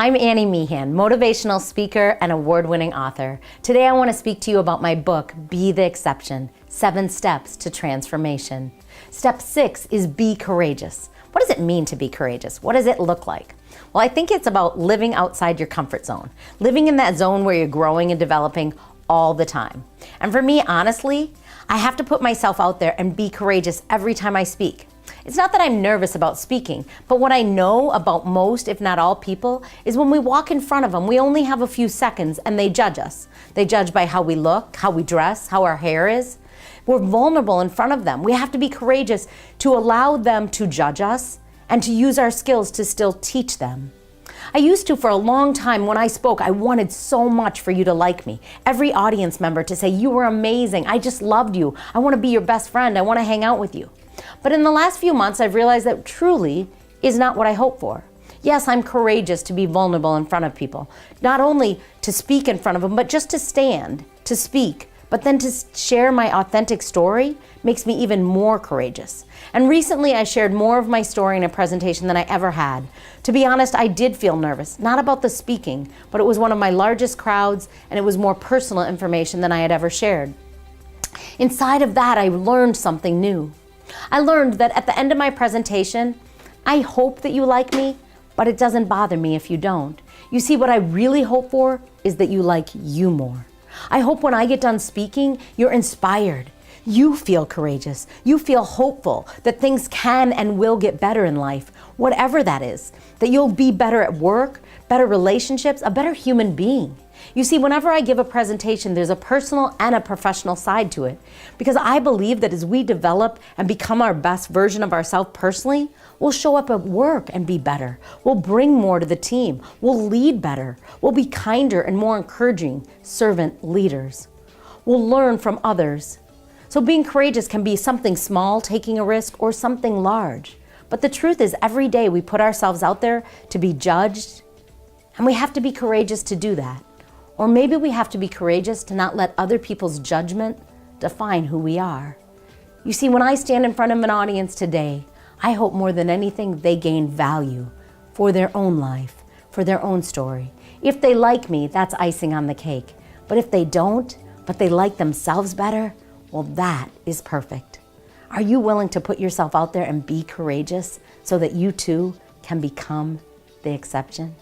I'm Annie Meehan, motivational speaker and award-winning author. Today I want to speak to you about my book, Be the Exception, 7 Steps to Transformation. Step 6 is be courageous. What does it mean to be courageous? What does it look like? Well, I think it's about living outside your comfort zone, living in that zone where you're growing and developing all the time. And for me, honestly, I have to put myself out there and be courageous every time I speak. It's not that I'm nervous about speaking, but what I know about most, if not all people, is when we walk in front of them, we only have a few seconds and they judge us. They judge by how we look, how we dress, how our hair is. We're vulnerable in front of them. We have to be courageous to allow them to judge us and to use our skills to still teach them. I used to, for a long time, when I spoke, I wanted so much for you to like me. Every audience member to say, you were amazing, I just loved you, I want to be your best friend, I want to hang out with you. But in the last few months, I've realized that truly is not what I hope for. Yes, I'm courageous to be vulnerable in front of people, not only to speak in front of them, but just to stand, to speak, but then to share my authentic story makes me even more courageous. And recently I shared more of my story in a presentation than I ever had. To be honest, I did feel nervous, not about the speaking, but it was one of my largest crowds and it was more personal information than I had ever shared. Inside of that, I learned something new. I learned that at the end of my presentation, I hope that you like me, but it doesn't bother me if you don't. You see, what I really hope for is that you like you more. I hope when I get done speaking, you're inspired. You feel courageous. You feel hopeful that things can and will get better in life, whatever that is. That you'll be better at work, better relationships, a better human being. You see, whenever I give a presentation, there's a personal and a professional side to it. Because I believe that as we develop and become our best version of ourselves personally, we'll show up at work and be better. We'll bring more to the team. We'll lead better. We'll be kinder and more encouraging servant leaders. We'll learn from others. So being courageous can be something small, taking a risk, or something large. But the truth is, every day we put ourselves out there to be judged, and we have to be courageous to do that. Or maybe we have to be courageous to not let other people's judgment define who we are. You see, when I stand in front of an audience today, I hope more than anything they gain value for their own life, for their own story. If they like me, that's icing on the cake. But if they don't, but they like themselves better, well, that is perfect. Are you willing to put yourself out there and be courageous so that you too can become the exception?